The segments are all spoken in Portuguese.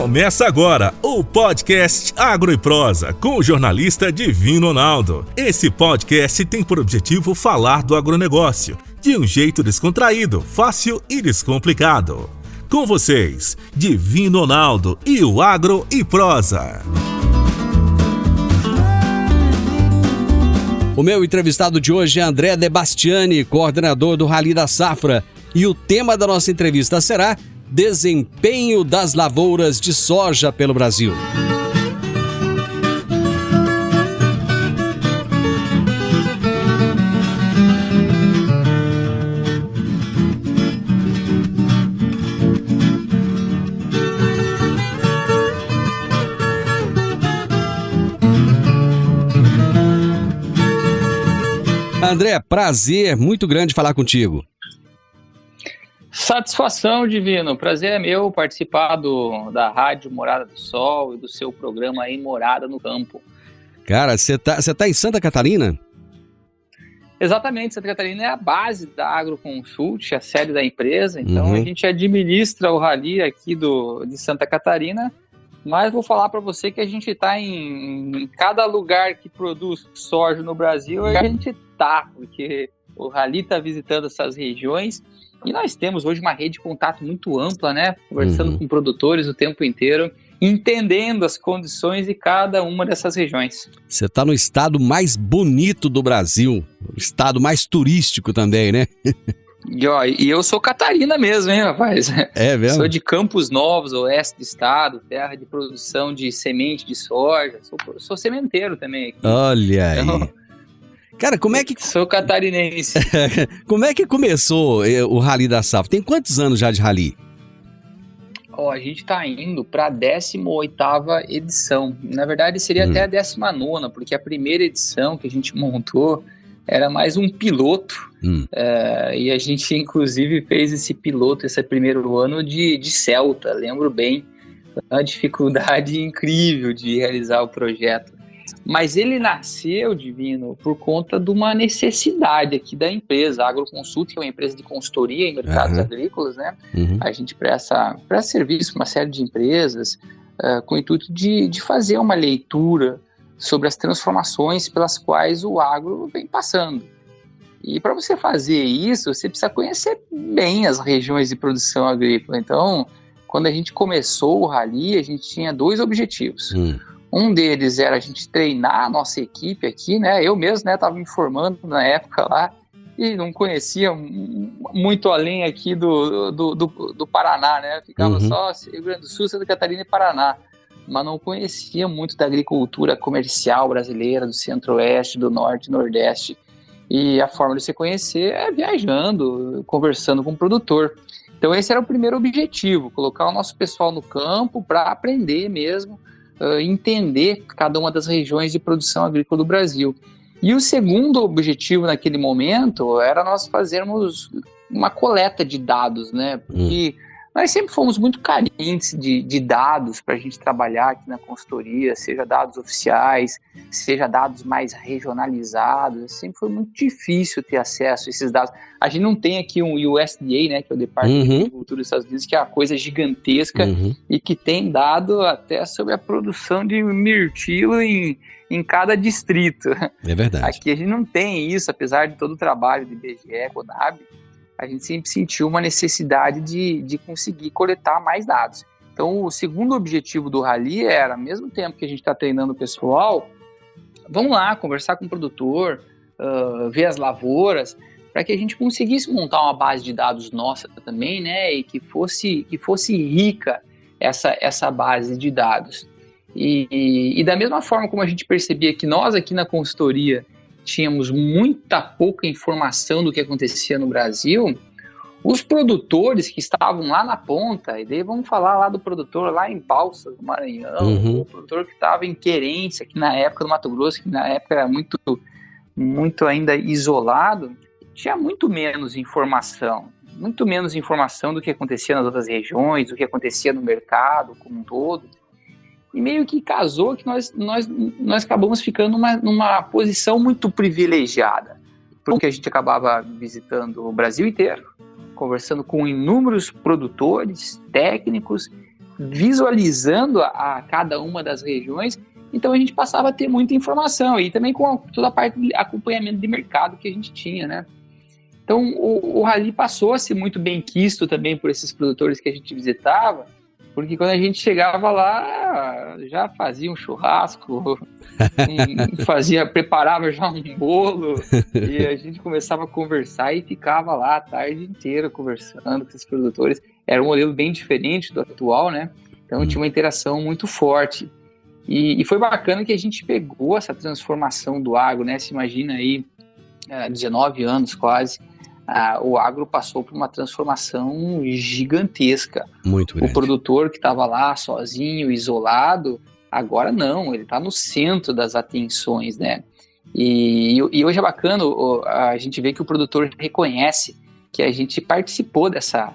Começa agora o podcast Agro e Prosa com o jornalista Divino Ronaldo. Esse podcast tem por objetivo falar do agronegócio de um jeito descontraído, fácil e descomplicado. Com vocês, Divino Ronaldo e o Agro e Prosa. O meu entrevistado de hoje é André De Bastiani, coordenador do Rally da Safra. E o tema da nossa entrevista será Desempenho das lavouras de soja pelo Brasil. André, prazer muito grande falar contigo. Satisfação, Divino. Prazer é meu participar da Rádio Morada do Sol e do seu programa aí, Morada no Campo. Cara, você tá em Santa Catarina? Exatamente, Santa Catarina é a base da Agroconsult, a sede da empresa. Então, a gente administra o rally aqui de Santa Catarina, mas vou falar para você que a gente está em cada lugar que produz soja no Brasil, a gente tá, porque o rally está visitando essas regiões. E nós temos hoje uma rede de contato muito ampla, né? Conversando com produtores o tempo inteiro, entendendo as condições de cada uma dessas regiões. Você está no estado mais bonito do Brasil, o estado mais turístico também, né? E eu sou Catarina mesmo, hein, rapaz? É mesmo? Sou de Campos Novos, oeste do estado, terra de produção de semente de soja. Sou sementeiro também aqui. Olha aí. Então, cara, como é que... Sou catarinense. Como é que começou o Rally da Safra? Tem quantos anos já de Rally? A gente está indo para a 18ª edição. Na verdade, seria até a 19ª, porque a primeira edição que a gente montou era mais um piloto. E a gente, inclusive, fez esse piloto, esse primeiro ano de Celta. Lembro bem, foi uma dificuldade incrível de realizar o projeto. Mas ele nasceu, Divino, por conta de uma necessidade aqui da empresa. A Agroconsult, que é uma empresa de consultoria em mercados agrícolas, né? A gente presta serviço para uma série de empresas com o intuito de fazer uma leitura sobre as transformações pelas quais o agro vem passando. E para você fazer isso, você precisa conhecer bem as regiões de produção agrícola. Então, quando a gente começou o Rally, a gente tinha dois objetivos. Um deles era a gente treinar a nossa equipe aqui, né? Eu mesmo, né, estava me formando na época lá e não conhecia muito além aqui do Paraná, né? Ficava só Rio Grande do Sul, Santa Catarina e Paraná, mas não conhecia muito da agricultura comercial brasileira, do Centro-Oeste, do Norte e Nordeste. E a forma de se conhecer é viajando, conversando com o produtor. Então esse era o primeiro objetivo, colocar o nosso pessoal no campo para aprender mesmo, entender cada uma das regiões de produção agrícola do Brasil. E o segundo objetivo naquele momento era nós fazermos uma coleta de dados, né? Porque nós sempre fomos muito carentes de dados para a gente trabalhar aqui na consultoria, seja dados oficiais, seja dados mais regionalizados. Sempre foi muito difícil ter acesso a esses dados. A gente não tem aqui um USDA, né, que é o Departamento de Agricultura dos Estados Unidos, que é uma coisa gigantesca e que tem dado até sobre a produção de mirtilo em cada distrito. É verdade. Aqui a gente não tem isso, apesar de todo o trabalho de IBGE, CONAB. A gente sempre sentiu uma necessidade de conseguir coletar mais dados. Então, o segundo objetivo do Rally era, ao mesmo tempo que a gente está treinando o pessoal, vamos lá, conversar com o produtor, ver as lavouras, para que a gente conseguisse montar uma base de dados nossa também, né, e que fosse rica essa base de dados. E da mesma forma como a gente percebia que nós aqui na consultoria tínhamos muita pouca informação do que acontecia no Brasil, os produtores que estavam lá na ponta, e daí vamos falar lá do produtor lá em Balsas, do Maranhão, o produtor que estava em Querência, aqui na época do Mato Grosso, que na época era muito ainda isolado, tinha muito menos informação do que acontecia nas outras regiões, do que acontecia no mercado como um todo. E meio que casou que nós acabamos ficando numa posição muito privilegiada, porque a gente acabava visitando o Brasil inteiro, conversando com inúmeros produtores, técnicos, visualizando a cada uma das regiões, então a gente passava a ter muita informação, e também com toda a parte de acompanhamento de mercado que a gente tinha, né? Então o Rally passou a ser muito bem quisto também por esses produtores que a gente visitava, porque quando a gente chegava lá, já fazia um churrasco, preparava já um bolo, e a gente começava a conversar e ficava lá a tarde inteira conversando com esses produtores. Era um modelo bem diferente do atual, né? Então tinha uma interação muito forte. E foi bacana que a gente pegou essa transformação do agro, né? Se imagina aí, 19 anos quase, o agro passou por uma transformação gigantesca. Muito grande. O produtor que estava lá sozinho, isolado, agora não, ele está no centro das atenções, né? E hoje é bacana a gente ver que o produtor reconhece que a gente participou dessa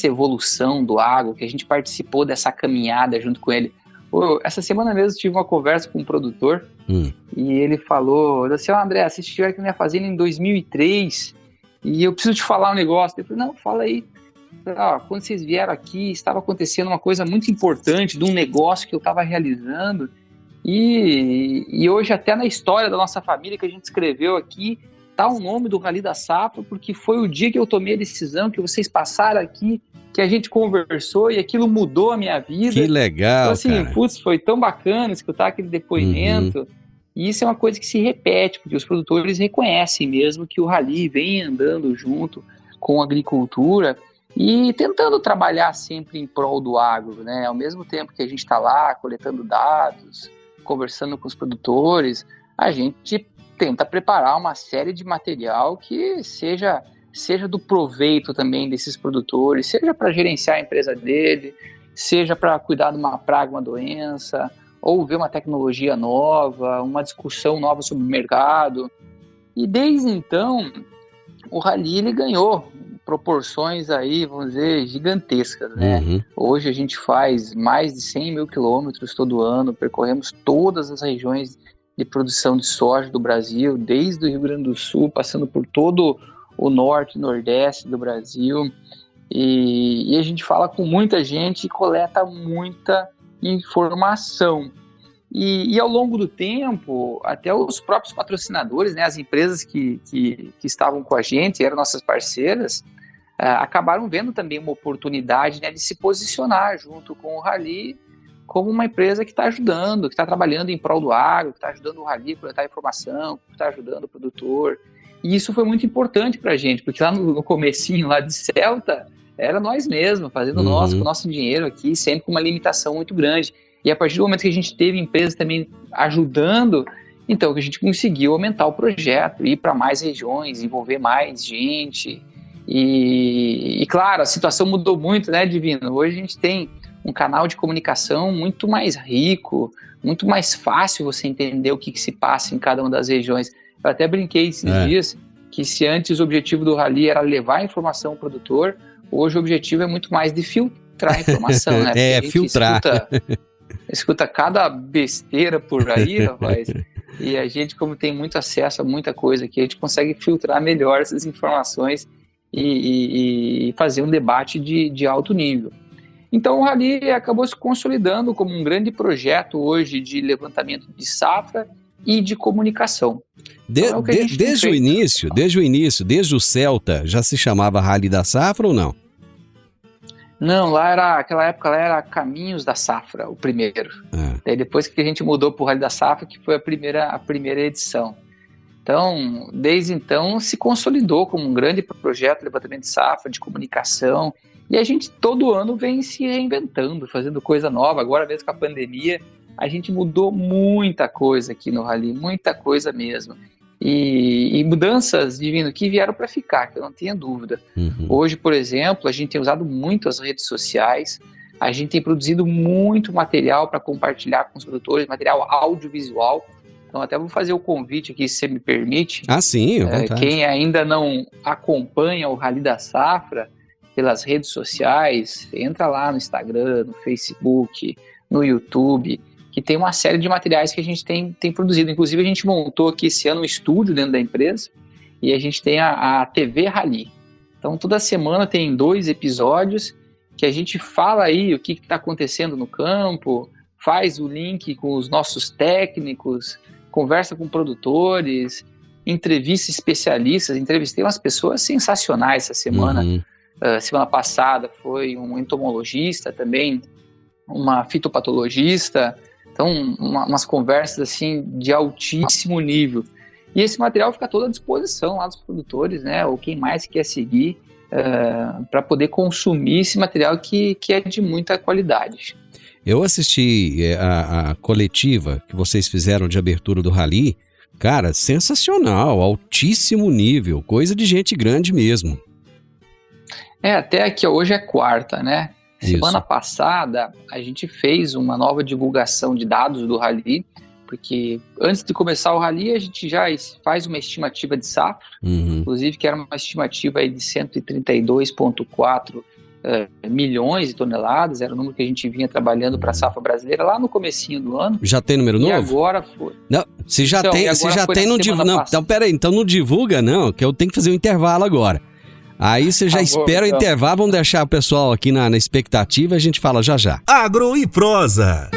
evolução do agro, que a gente participou dessa caminhada junto com ele. Essa semana mesmo tive uma conversa com um produtor e ele falou assim: André, você estiver aqui na minha fazenda em 2003 e eu preciso te falar um negócio. Eu falei: não, fala aí. Quando vocês vieram aqui, estava acontecendo uma coisa muito importante de um negócio que eu estava realizando e hoje até na história da nossa família que a gente escreveu aqui está o nome do Rally da Safra, porque foi o dia que eu tomei a decisão, que vocês passaram aqui, que a gente conversou e aquilo mudou a minha vida. Que legal, então, assim, cara. Putz, foi tão bacana escutar aquele depoimento. E isso é uma coisa que se repete, porque os produtores reconhecem mesmo que o Rally vem andando junto com a agricultura e tentando trabalhar sempre em prol do agro, né? Ao mesmo tempo que a gente está lá coletando dados, conversando com os produtores, a gente tenta preparar uma série de material que seja do proveito também desses produtores, seja para gerenciar a empresa dele, seja para cuidar de uma praga, uma doença, ou ver uma tecnologia nova, uma discussão nova sobre o mercado. E desde então, o Rally ele ganhou proporções aí, vamos dizer, gigantescas, né? Hoje a gente faz mais de 100 mil quilômetros todo ano, percorremos todas as regiões de produção de soja do Brasil, desde o Rio Grande do Sul, passando por todo o norte e nordeste do Brasil, e a gente fala com muita gente e coleta muita informação. E ao longo do tempo, até os próprios patrocinadores, né, as empresas que estavam com a gente, eram nossas parceiras, acabaram vendo também uma oportunidade, né, de se posicionar junto com o Rally como uma empresa que está ajudando, que está trabalhando em prol do agro, que está ajudando o Rally a coletar informação, que está ajudando o produtor. E isso foi muito importante para a gente, porque lá no comecinho lá de Celta, era nós mesmos, fazendo o nosso dinheiro aqui, sempre com uma limitação muito grande. E a partir do momento que a gente teve empresas também ajudando, então que a gente conseguiu aumentar o projeto, ir para mais regiões, envolver mais gente. E claro, a situação mudou muito, né, Divino? Hoje a gente tem um canal de comunicação muito mais rico, muito mais fácil você entender o que se passa em cada uma das regiões. Eu até brinquei esses dias que se antes o objetivo do Rally era levar a informação ao produtor, hoje o objetivo é muito mais de filtrar a informação, né? É, filtrar. Escuta cada besteira por aí, rapaz, e a gente, como tem muito acesso a muita coisa aqui, a gente consegue filtrar melhor essas informações e fazer um debate de alto nível. Então o Rally acabou se consolidando como um grande projeto hoje de levantamento de safra e de comunicação. Desde o início, desde o Celta, já se chamava Rally da Safra ou não? Não, aquela época lá era Caminhos da Safra, o primeiro. Daí depois que a gente mudou para o Rally da Safra, que foi a primeira edição. Então, desde então, se consolidou como um grande projeto de levantamento de safra, de comunicação, e a gente todo ano vem se reinventando, fazendo coisa nova. Agora mesmo com a pandemia, a gente mudou muita coisa aqui no Rally, muita coisa mesmo. E mudanças, Divino, que vieram para ficar, que eu não tenho dúvida. Hoje, por exemplo, a gente tem usado muito as redes sociais, a gente tem produzido muito material para compartilhar com os produtores, material audiovisual. Então até vou fazer o convite aqui, se você me permite. Sim, à vontade. Quem ainda não acompanha o Rally da Safra pelas redes sociais, entra lá no Instagram, no Facebook, no YouTube, que tem uma série de materiais que a gente tem produzido. Inclusive a gente montou aqui esse ano um estúdio dentro da empresa e a gente tem a TV Rally. Então toda semana tem 2 episódios que a gente fala aí o que está acontecendo no campo, faz o link com os nossos técnicos, conversa com produtores, entrevista especialistas. Entrevistei umas pessoas sensacionais essa semana. Semana passada foi um entomologista também, uma fitopatologista. Então, umas conversas assim de altíssimo nível. E esse material fica todo à disposição lá dos produtores, né? Ou quem mais quer seguir, para poder consumir esse material que é de muita qualidade. Eu assisti a coletiva que vocês fizeram de abertura do Rally. Cara, sensacional, altíssimo nível, coisa de gente grande mesmo. Até aqui hoje é quarta, né? Isso. Semana passada a gente fez uma nova divulgação de dados do Rally, porque antes de começar o Rally a gente já faz uma estimativa de safra, inclusive que era uma estimativa aí de 132,4 milhões de toneladas, era o número que a gente vinha trabalhando para a safra brasileira lá no comecinho do ano. Já tem número novo? E agora foi. Não, se já tem, não divulga. Não, então peraí, então não divulga não, que eu tenho que fazer um intervalo agora. Aí você já espera o intervalo, vamos deixar o pessoal aqui na expectativa e a gente fala já já. Agro e Prosa.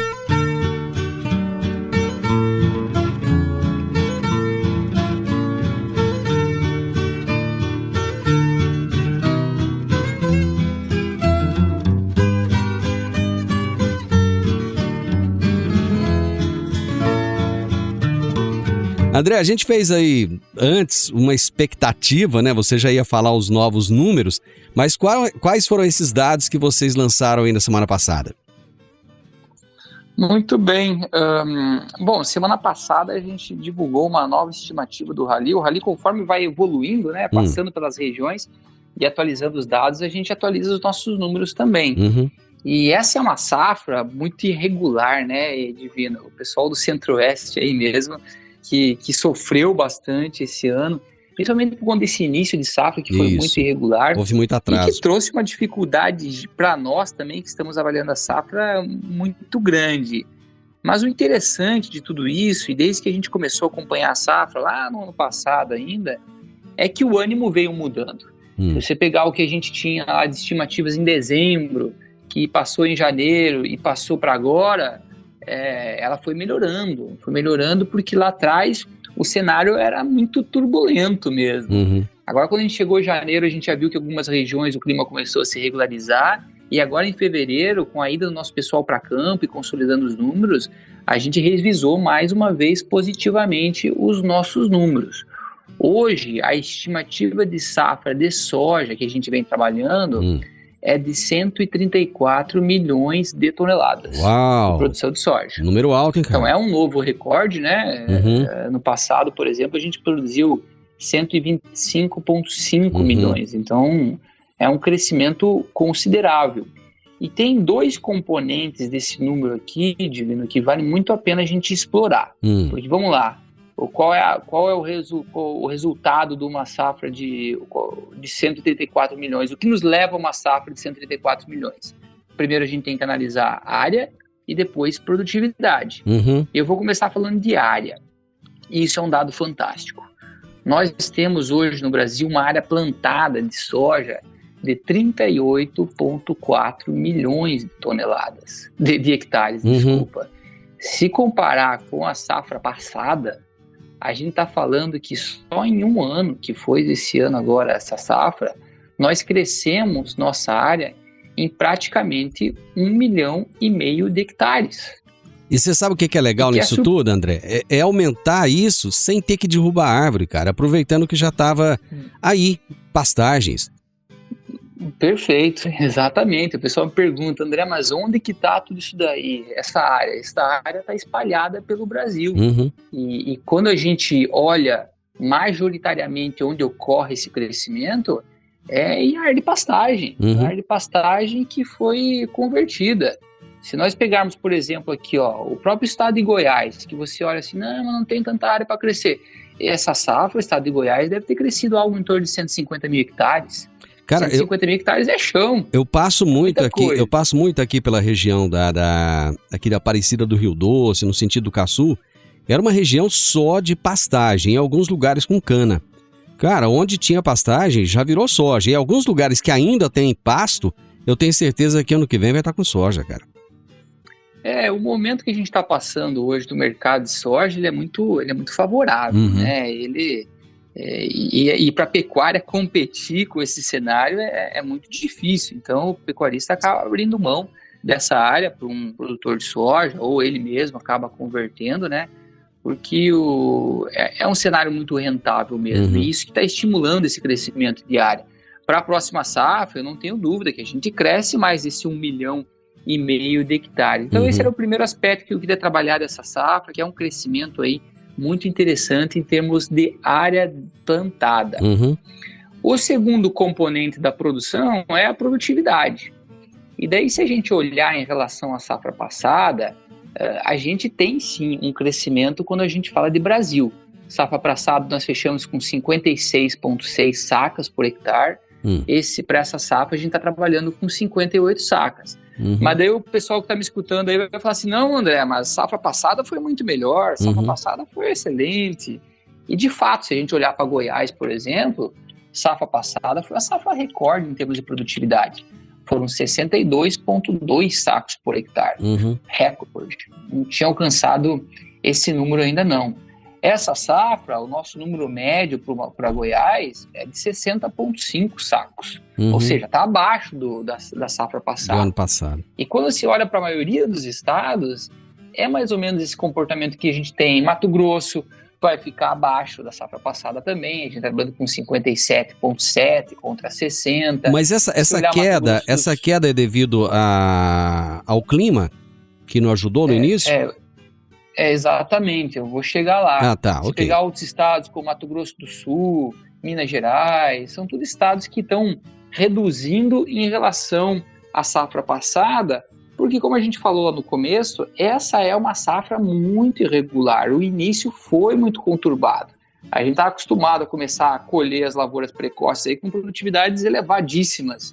André, a gente fez aí antes uma expectativa, né? Você já ia falar os novos números, mas quais foram esses dados que vocês lançaram aí na semana passada? Muito bem. Bom, semana passada a gente divulgou uma nova estimativa do Rally. O Rally, conforme vai evoluindo, né? Passando pelas regiões e atualizando os dados, a gente atualiza os nossos números também. E essa é uma safra muito irregular, né, Divino? O pessoal do Centro-Oeste aí mesmo, que sofreu bastante esse ano, principalmente por conta desse início de safra que foi muito irregular. Houve muito atraso. E que trouxe uma dificuldade para nós também, que estamos avaliando a safra, muito grande. Mas o interessante de tudo isso, e desde que a gente começou a acompanhar a safra lá no ano passado ainda, é que o ânimo veio mudando. Se você pegar o que a gente tinha lá de estimativas em dezembro, que passou em janeiro e passou para agora, ela foi melhorando porque lá atrás o cenário era muito turbulento mesmo. Agora, quando a gente chegou em janeiro, a gente já viu que algumas regiões o clima começou a se regularizar, e agora em fevereiro, com a ida do nosso pessoal para campo e consolidando os números, a gente revisou mais uma vez positivamente os nossos números. Hoje, a estimativa de safra de soja que a gente vem trabalhando é de 134 milhões de toneladas. Uau! De produção de soja. Número alto, hein, cara? Então é um novo recorde, né? No passado, por exemplo, a gente produziu 125,5 milhões. Então é um crescimento considerável. E tem dois componentes desse número aqui, Divino, que vale muito a pena a gente explorar. Porque vamos lá. Qual é o resultado de uma safra de 134 milhões? O que nos leva a uma safra de 134 milhões? Primeiro a gente tem que analisar área e depois produtividade. Eu vou começar falando de área. E isso é um dado fantástico. Nós temos hoje no Brasil uma área plantada de soja de 38,4 milhões de toneladas, de hectares, desculpa. Se comparar com a safra passada, a gente está falando que só em um ano, que foi esse ano agora, essa safra, nós crescemos nossa área em praticamente 1,5 milhão de hectares. E você sabe o que é legal nisso tudo, André? É aumentar isso sem ter que derrubar a árvore, cara, aproveitando que já estava aí, pastagens. Perfeito, exatamente. O pessoal me pergunta, André, mas onde que está tudo isso daí? Essa área está espalhada pelo Brasil. E quando a gente olha majoritariamente onde ocorre esse crescimento, é em área de pastagem. Área de pastagem que foi convertida. Se nós pegarmos, por exemplo, aqui, o próprio estado de Goiás, que você olha assim, não tem tanta área para crescer. Essa safra, o estado de Goiás deve ter crescido algo em torno de 150 mil hectares. Cara, 150 mil hectares é chão. Eu passo muito aqui pela região aqui da Aparecida do Rio Doce, no sentido do Caçu. Era uma região só de pastagem, em alguns lugares com cana. Cara, onde tinha pastagem já virou soja. E em alguns lugares que ainda tem pasto, eu tenho certeza que ano que vem vai estar com soja, cara. O momento que a gente está passando hoje do mercado de soja, ele é muito favorável, né? E para a pecuária competir com esse cenário é muito difícil. Então, o pecuarista acaba abrindo mão dessa área para um produtor de soja, ou ele mesmo acaba convertendo, né? Porque é um cenário muito rentável mesmo. E isso que está estimulando esse crescimento de área. Para a próxima safra, eu não tenho dúvida que a gente cresce mais esse 1,5 milhão de hectares. Então, esse era o primeiro aspecto que eu queria trabalhar dessa safra, que é um crescimento aí muito interessante em termos de área plantada. O segundo componente da produção é a produtividade. E daí, se a gente olhar em relação à safra passada, a gente tem sim um crescimento quando a gente fala de Brasil. Safra passada nós fechamos com 56,6 sacas por hectare. Para essa safra a gente está trabalhando com 58 sacas. Mas daí o pessoal que está me escutando aí vai falar assim, não, André, mas safra passada foi muito melhor, safra passada foi excelente. E de fato, se a gente olhar para Goiás, por exemplo, safra passada foi a safra recorde em termos de produtividade. Foram 62,2 sacos por hectare. Recorde. Não tinha alcançado esse número ainda não. Essa safra, o nosso número médio para Goiás é de 60,5 sacos. Ou seja, está abaixo da safra passada. Do ano passado. E quando se olha para a maioria dos estados, é mais ou menos esse comportamento que a gente tem. Mato Grosso vai ficar abaixo da safra passada também. A gente está trabalhando com 57,7 contra 60. Mas essa queda é devido ao clima, que não ajudou no início? Exatamente, eu vou chegar lá. Se ok. pegar outros estados como Mato Grosso do Sul, Minas Gerais, são todos estados que estão reduzindo em relação à safra passada, porque como a gente falou lá no começo, essa é uma safra muito irregular, o início foi muito conturbado. A gente está acostumado a começar a colher as lavouras precoces aí com produtividades elevadíssimas.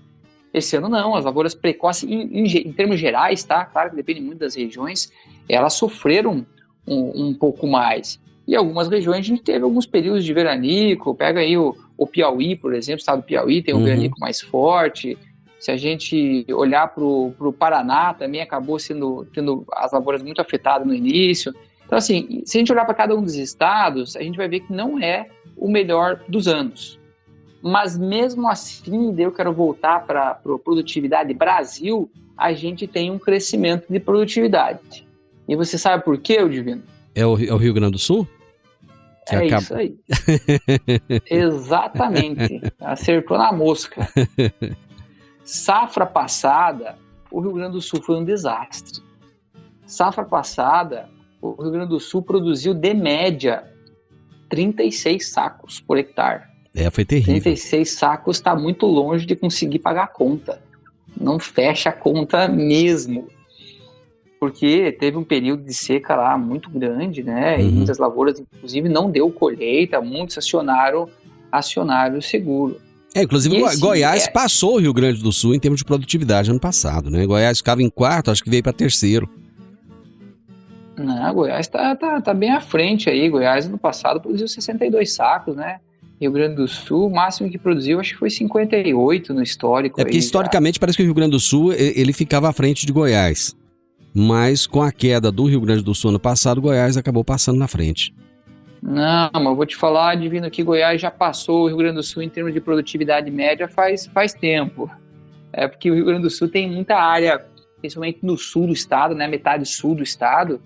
Esse ano não, as lavouras precoces, em termos gerais, tá? Claro que depende muito das regiões, elas sofreram um pouco mais. E algumas regiões a gente teve alguns períodos de veranico, pega aí o Piauí, por exemplo, o estado do Piauí tem um veranico mais forte. Se a gente olhar para o Paraná, também acabou tendo as lavouras muito afetadas no início. Então, assim, se a gente olhar para cada um dos estados, a gente vai ver que não é o melhor dos anos. Mas mesmo assim, eu quero voltar para a produtividade Brasil, a gente tem um crescimento de produtividade. E você sabe por quê, Divino? É o Rio Grande do Sul? Isso aí. Exatamente. Acertou na mosca. Safra passada, o Rio Grande do Sul foi um desastre. Safra passada, o Rio Grande do Sul produziu, de média, 36 sacos por hectare. Foi terrível. 36 sacos está muito longe de conseguir pagar a conta. Não fecha a conta mesmo. Porque teve um período de seca lá muito grande, né? E muitas lavouras, inclusive, não deu colheita, muitos acionaram o seguro. Inclusive, Goiás passou o Rio Grande do Sul em termos de produtividade ano passado, né? Goiás ficava em quarto, acho que veio para terceiro. Não, Goiás tá bem à frente aí. Goiás, ano passado, produziu 62 sacos, né? Rio Grande do Sul, o máximo que produziu, acho que foi 58 no histórico. Porque historicamente parece que o Rio Grande do Sul, ele ficava à frente de Goiás. Mas com a queda do Rio Grande do Sul ano passado, Goiás acabou passando na frente. Não, mas eu vou te falar, Divino, que Goiás já passou o Rio Grande do Sul em termos de produtividade média faz tempo. Porque o Rio Grande do Sul tem muita área, principalmente no sul do estado, né, metade sul do estado,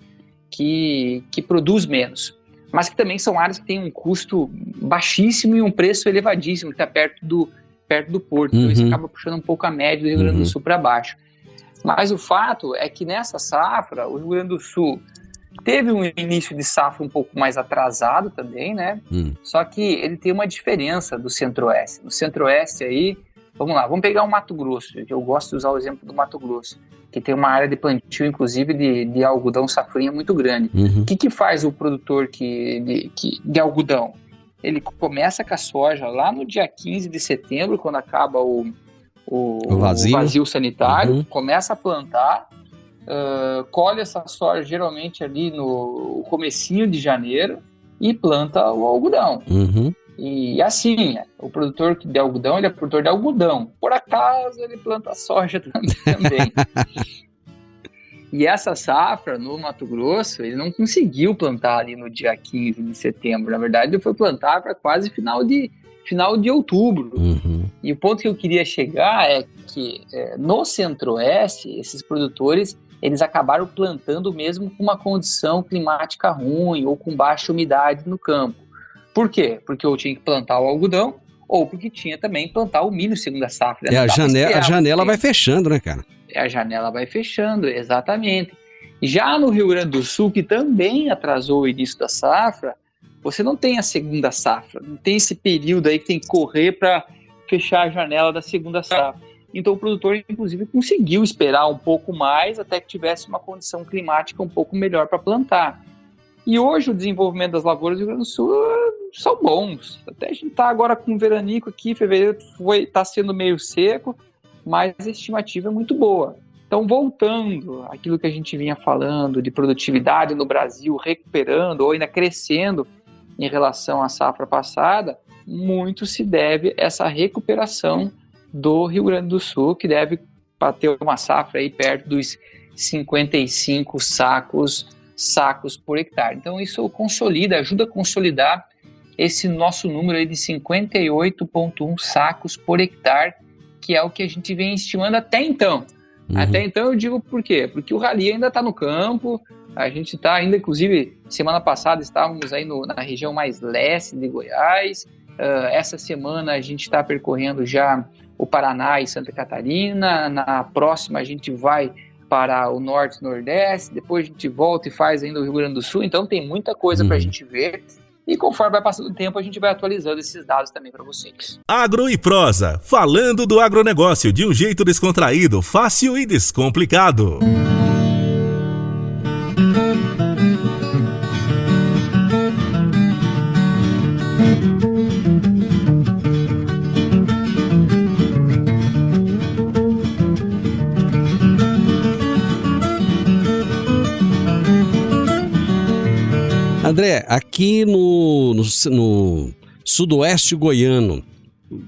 que produz menos. Mas que também são áreas que têm um custo baixíssimo e um preço elevadíssimo, que está perto do porto. Então isso acaba puxando um pouco a média do Rio Grande do Sul para baixo. Mas o fato é que nessa safra, o Rio Grande do Sul teve um início de safra um pouco mais atrasado também, né? Só que ele tem uma diferença do Centro-Oeste. No Centro-Oeste aí, vamos pegar o Mato Grosso, que eu gosto de usar o exemplo do Mato Grosso, que tem uma área de plantio, inclusive, de algodão safrinha muito grande. O que faz o produtor de algodão? Ele começa com a soja lá no dia 15 de setembro, quando acaba o vazio sanitário, começa a plantar, colhe essa soja geralmente ali no comecinho de janeiro e planta o algodão. E assim, o produtor de algodão, ele é produtor de algodão. Por acaso, ele planta soja também. E essa safra, no Mato Grosso, ele não conseguiu plantar ali no dia 15 de setembro. Na verdade, ele foi plantar para quase final de outubro. Uhum. E o ponto que eu queria chegar é que no Centro-Oeste, esses produtores, eles acabaram plantando mesmo com uma condição climática ruim ou com baixa umidade no campo. Por quê? Porque eu tinha que plantar o algodão ou porque tinha também que plantar o milho segunda safra. A janela vai fechando, né, cara? A janela vai fechando, exatamente. Já no Rio Grande do Sul, que também atrasou o início da safra, você não tem a segunda safra, não tem esse período aí que tem que correr para fechar a janela da segunda safra. Então o produtor, inclusive, conseguiu esperar um pouco mais até que tivesse uma condição climática um pouco melhor para plantar. E hoje o desenvolvimento das lavouras do Rio Grande do Sul são bons. Até a gente está agora com um veranico aqui, fevereiro está sendo meio seco, mas a estimativa é muito boa. Então, voltando àquilo que a gente vinha falando de produtividade no Brasil, recuperando ou ainda crescendo em relação à safra passada, muito se deve a essa recuperação do Rio Grande do Sul, que deve bater uma safra aí perto dos 55 sacos por hectare. Então, isso ajuda a consolidar esse nosso número aí de 58,1 sacos por hectare, que é o que a gente vem estimando até então. Uhum. Até então eu digo por quê? Porque o rally ainda está no campo, a gente está ainda, inclusive, semana passada estávamos aí na região mais leste de Goiás, essa semana a gente está percorrendo já o Paraná e Santa Catarina, na próxima a gente vai para o Norte e Nordeste, depois a gente volta e faz ainda o Rio Grande do Sul, então tem muita coisa para a gente ver. E conforme vai passando o tempo, a gente vai atualizando esses dados também para vocês. Agro e Prosa, falando do agronegócio de um jeito descontraído, fácil e descomplicado. André, aqui no sudoeste goiano,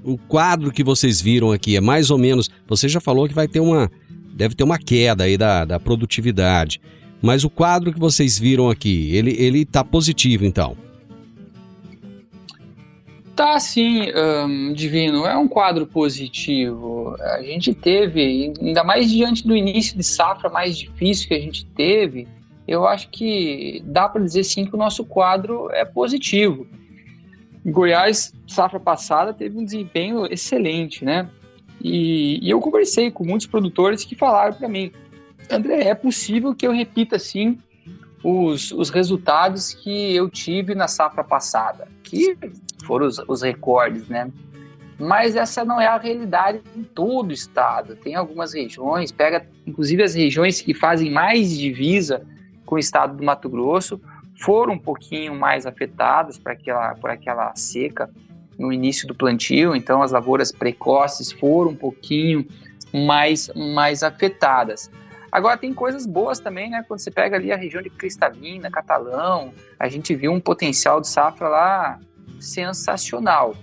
o quadro que vocês viram aqui é mais ou menos... Você já falou que deve ter uma queda aí da produtividade, mas o quadro que vocês viram aqui, ele tá positivo então? Tá sim, Divino, é um quadro positivo. A gente teve, ainda mais diante do início de safra mais difícil que a gente teve, eu acho que dá para dizer sim que o nosso quadro é positivo. Goiás, safra passada, teve um desempenho excelente, né? E eu conversei com muitos produtores que falaram para mim, André, é possível que eu repita sim os resultados que eu tive na safra passada, que foram os recordes, né? Mas essa não é a realidade em todo o estado. Tem algumas regiões, pega inclusive as regiões que fazem mais divisa com o estado do Mato Grosso, foram um pouquinho mais afetadas por aquela seca no início do plantio, então as lavouras precoces foram um pouquinho mais afetadas. Agora tem coisas boas também, né? Quando você pega ali a região de Cristalina, Catalão, a gente viu um potencial de safra lá sensacional.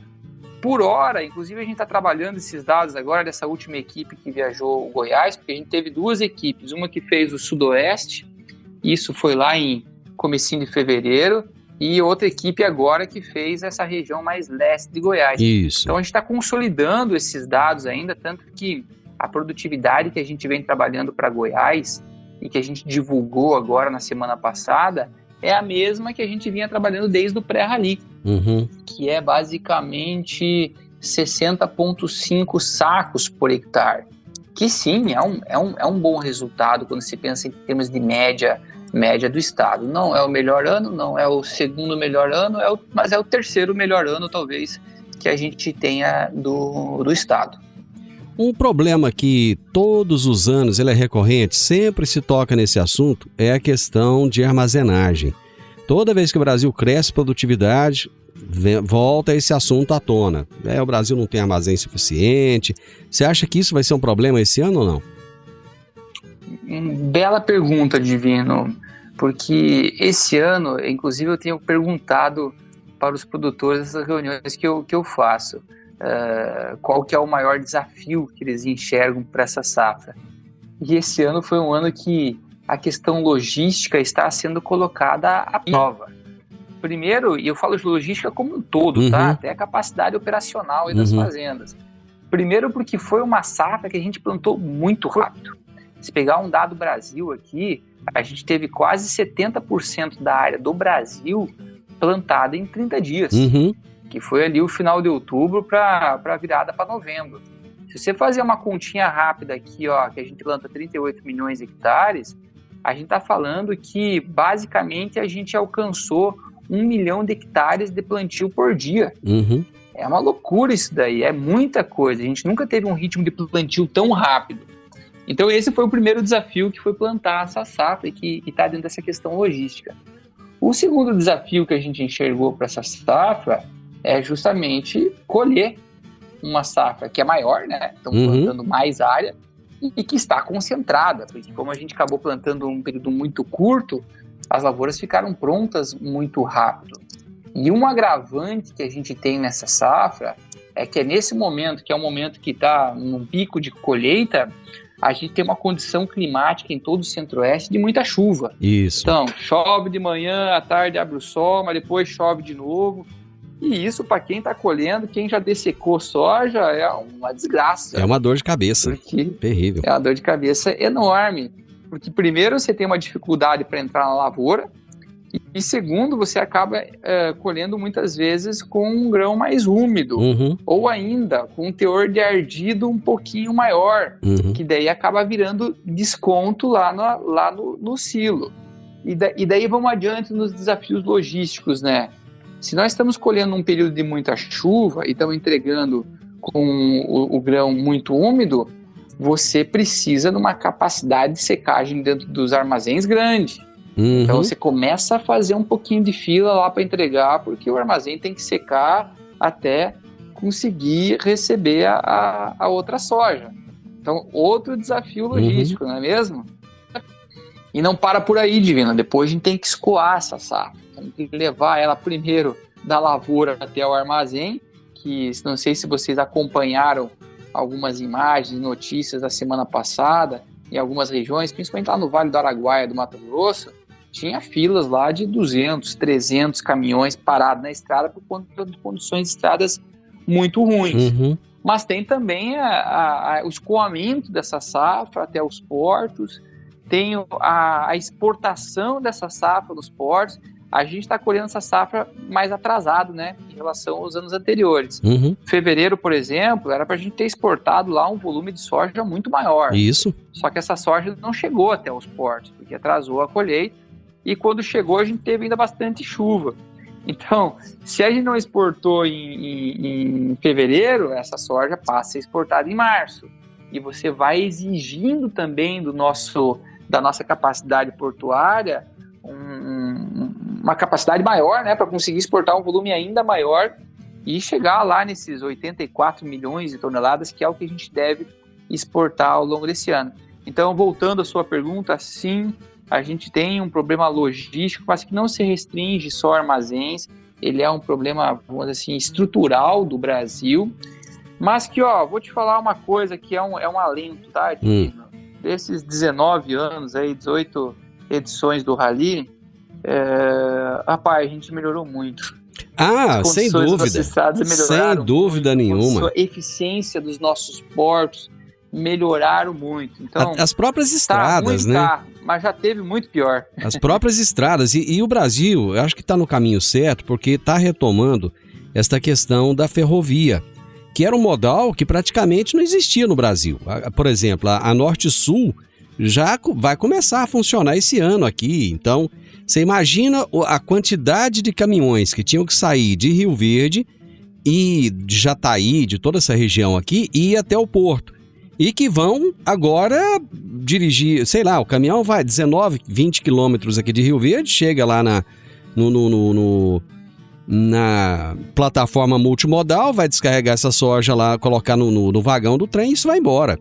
Por hora, inclusive a gente está trabalhando esses dados agora dessa última equipe que viajou o Goiás, porque a gente teve duas equipes, uma que fez o Sudoeste, isso foi lá em comecinho de fevereiro, e outra equipe agora que fez essa região mais leste de Goiás. Isso. Então a gente está consolidando esses dados ainda, tanto que a produtividade que a gente vem trabalhando para Goiás e que a gente divulgou agora na semana passada é a mesma que a gente vinha trabalhando desde o pré-rally, que é basicamente 60,5 sacos por hectare, que sim, é um bom resultado quando se pensa em termos de média do estado. Não é o melhor ano, não é o segundo melhor ano, mas é o terceiro melhor ano, talvez, que a gente tenha do estado. Um problema que todos os anos ele é recorrente, sempre se toca nesse assunto, é a questão de armazenagem. Toda vez que o Brasil cresce produtividade, volta esse assunto à tona. O Brasil não tem armazém suficiente. Você acha que isso vai ser um problema esse ano ou não? Bela pergunta, Divino, porque esse ano, inclusive, eu tenho perguntado para os produtores essas reuniões que eu faço. Qual que é o maior desafio que eles enxergam para essa safra? E esse ano foi um ano que a questão logística está sendo colocada à prova. Primeiro, e eu falo de logística como um todo, tá? Até a capacidade operacional das fazendas. Primeiro porque foi uma safra que a gente plantou muito rápido. Se pegar um dado Brasil aqui, a gente teve quase 70% da área do Brasil plantada em 30 dias, que foi ali o final de outubro para a virada para novembro. Se você fazer uma continha rápida aqui, ó, que a gente planta 38 milhões de hectares, a gente está falando que basicamente a gente alcançou 1 milhão de hectares de plantio por dia. É uma loucura isso daí, é muita coisa. A gente nunca teve um ritmo de plantio tão rápido. Então esse foi o primeiro desafio, que foi plantar essa safra e que está dentro dessa questão logística. O segundo desafio que a gente enxergou para essa safra é justamente colher uma safra que é maior, né? Estão plantando mais área e que está concentrada, porque como a gente acabou plantando um período muito curto, as lavouras ficaram prontas muito rápido. E um agravante que a gente tem nessa safra é que é nesse momento, que é um momento que está num pico de colheita, a gente tem uma condição climática em todo o centro-oeste de muita chuva. Isso. Então, chove de manhã, à tarde abre o sol, mas depois chove de novo. E isso, para quem está colhendo, quem já dessecou soja, é uma desgraça. É uma dor de cabeça. Terrível. É uma dor de cabeça enorme. Porque, primeiro, você tem uma dificuldade para entrar na lavoura. E segundo, você acaba colhendo muitas vezes com um grão mais úmido. Ou ainda com um teor de ardido um pouquinho maior. Que daí acaba virando desconto lá no silo. E daí vamos adiante nos desafios logísticos, né? Se nós estamos colhendo num período de muita chuva e estamos entregando com o grão muito úmido, você precisa de uma capacidade de secagem dentro dos armazéns grande. Então você começa a fazer um pouquinho de fila lá para entregar, porque o armazém tem que secar até conseguir receber a outra soja. Então, outro desafio logístico, não é mesmo? E não para por aí, Divina. Depois a gente tem que escoar essa safra. Tem que levar ela primeiro da lavoura até o armazém, que não sei se vocês acompanharam algumas imagens, notícias da semana passada, em algumas regiões, principalmente lá no Vale do Araguaia, do Mato Grosso, tinha filas lá de 200, 300 caminhões parados na estrada por conta de condições de estradas muito ruins. Mas tem também o escoamento dessa safra até os portos, tem a exportação dessa safra nos portos. A gente está colhendo essa safra mais atrasado, né, em relação aos anos anteriores. Fevereiro, por exemplo, era para a gente ter exportado lá um volume de soja muito maior. Isso. Só que essa soja não chegou até os portos, porque atrasou a colheita, e quando chegou a gente teve ainda bastante chuva. Então, se a gente não exportou em fevereiro, essa soja passa a ser exportada em março. E você vai exigindo também da nossa capacidade portuária uma capacidade maior, né, para conseguir exportar um volume ainda maior e chegar lá nesses 84 milhões de toneladas, que é o que a gente deve exportar ao longo desse ano. Então, voltando à sua pergunta, sim, a gente tem um problema logístico, mas que não se restringe só a armazéns, ele é um problema, vamos dizer assim, estrutural do Brasil, mas que, vou te falar uma coisa que é um alento, tá, Dino? Desses 19 anos, aí, 18 edições do Rally, rapaz, a gente melhorou muito. Sem dúvida. Sem dúvida nenhuma. A eficiência dos nossos portos melhoraram muito. Então, as próprias estradas, né? Mas já teve muito pior. As próprias estradas. E o Brasil, eu acho que está no caminho certo, porque está retomando esta questão da ferrovia, que era um modal que praticamente não existia no Brasil. Por exemplo, a Norte-Sul já vai começar a funcionar esse ano aqui. Então, você imagina a quantidade de caminhões que tinham que sair de Rio Verde e de Jataí, de toda essa região aqui, e ir até o porto. E que vão agora dirigir, sei lá, o caminhão vai 19, 20 quilômetros aqui de Rio Verde, chega lá na plataforma multimodal, vai descarregar essa soja lá, colocar no vagão do trem e isso vai embora.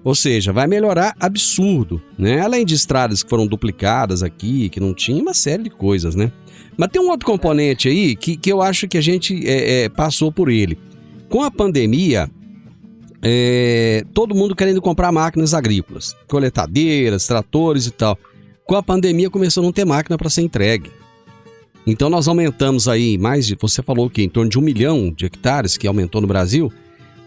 Ou seja, vai melhorar absurdo, né? Além de estradas que foram duplicadas aqui, que não tinha, uma série de coisas, né? Mas tem um outro componente aí que eu acho que a gente passou por ele. Com a pandemia, todo mundo querendo comprar máquinas agrícolas, coletadeiras, tratores e tal. Com a pandemia começou a não ter máquina para ser entregue. Então nós aumentamos aí você falou que em torno de 1 milhão de hectares que aumentou no Brasil.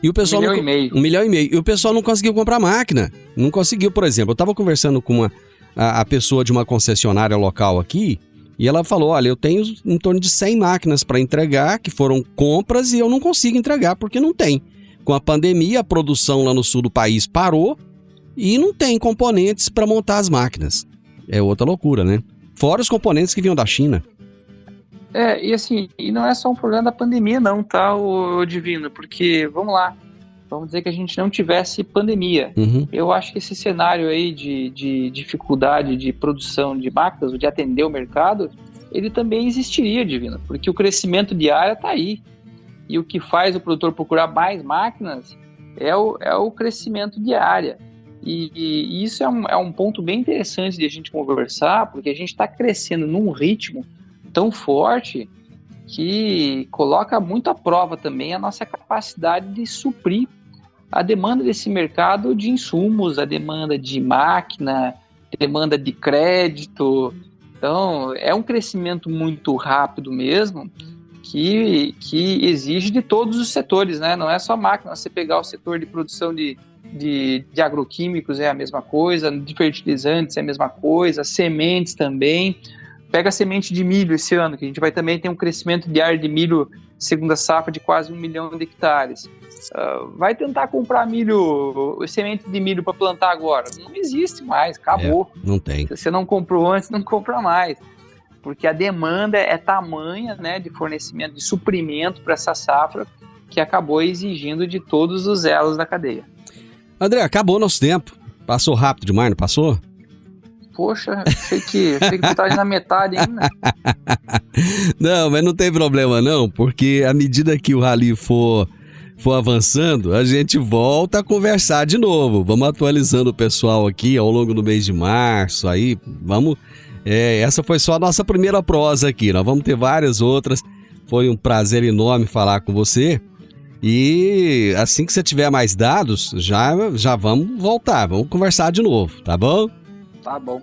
E o pessoal 1,5 milhão. 1,5 milhão. E o pessoal não conseguiu comprar máquina. Não conseguiu, por exemplo. Eu estava conversando com a pessoa de uma concessionária local aqui, e ela falou, olha, eu tenho em torno de 100 máquinas para entregar, que foram compras, e eu não consigo entregar porque não tem. Com a pandemia, a produção lá no sul do país parou e não tem componentes para montar as máquinas. É outra loucura, né? Fora os componentes que vinham da China. E não é só um problema da pandemia não, tá, o Divino, porque, vamos lá, vamos dizer que a gente não tivesse pandemia. Eu acho que esse cenário aí de dificuldade de produção de máquinas, de atender o mercado, ele também existiria, Divino, porque o crescimento de área está aí, e o que faz o produtor procurar mais máquinas é o crescimento de área. E isso é um ponto bem interessante de a gente conversar, porque a gente está crescendo num ritmo tão forte que coloca muito à prova também a nossa capacidade de suprir a demanda desse mercado de insumos, a demanda de máquina, a demanda de crédito. Então, é um crescimento muito rápido mesmo, que exige de todos os setores, né? Não é só máquina, você pegar o setor de produção de agroquímicos é a mesma coisa, de fertilizantes é a mesma coisa, sementes também. Pega a semente de milho esse ano, que a gente vai também ter um crescimento de área de milho segunda safra de quase 1 milhão de hectares. Vai tentar comprar semente de milho para plantar agora? Não existe mais, acabou. Não tem. Se você não comprou antes, não compra mais. Porque a demanda é tamanha, né, de fornecimento, de suprimento para essa safra, que acabou exigindo de todos os elos da cadeia. André, acabou nosso tempo. Passou rápido demais, não passou? Poxa, achei que tu tá na metade ainda. Não, mas não tem problema não, porque à medida que o rally for avançando, a gente volta a conversar de novo. Vamos atualizando o pessoal aqui ao longo do mês de março, aí vamos... essa foi só a nossa primeira prosa aqui, nós vamos ter várias outras. Foi um prazer enorme falar com você. E assim que você tiver mais dados, já vamos voltar, vamos conversar de novo, tá bom? Tá bom.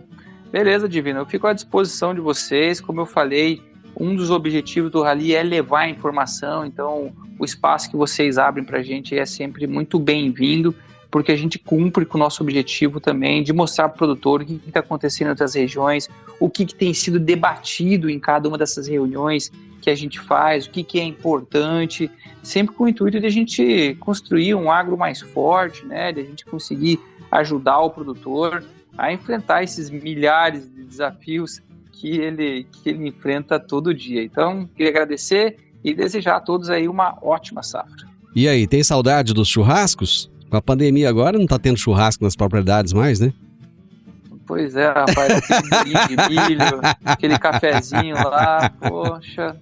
Beleza, Divino. Eu fico à disposição de vocês. Como eu falei, um dos objetivos do Rally é levar a informação. Então, o espaço que vocês abrem para a gente é sempre muito bem-vindo, porque a gente cumpre com o nosso objetivo também de mostrar para o produtor o que está acontecendo em outras regiões, o que tem sido debatido em cada uma dessas reuniões que a gente faz, o que é importante, sempre com o intuito de a gente construir um agro mais forte, né? De a gente conseguir ajudar o produtor a enfrentar esses milhares de desafios que ele enfrenta todo dia. Então, queria agradecer e desejar a todos aí uma ótima safra. E aí, tem saudade dos churrascos? Com a pandemia agora não tá tendo churrasco nas propriedades mais, né? Pois é, rapaz, aquele bolinho de milho, aquele cafezinho lá, poxa,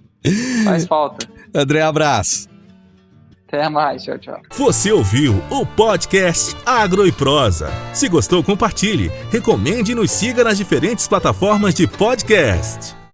faz falta. André, abraço. Até mais, tchau, tchau. Você ouviu o podcast Agro e Prosa. Se gostou, compartilhe, recomende e nos siga nas diferentes plataformas de podcast.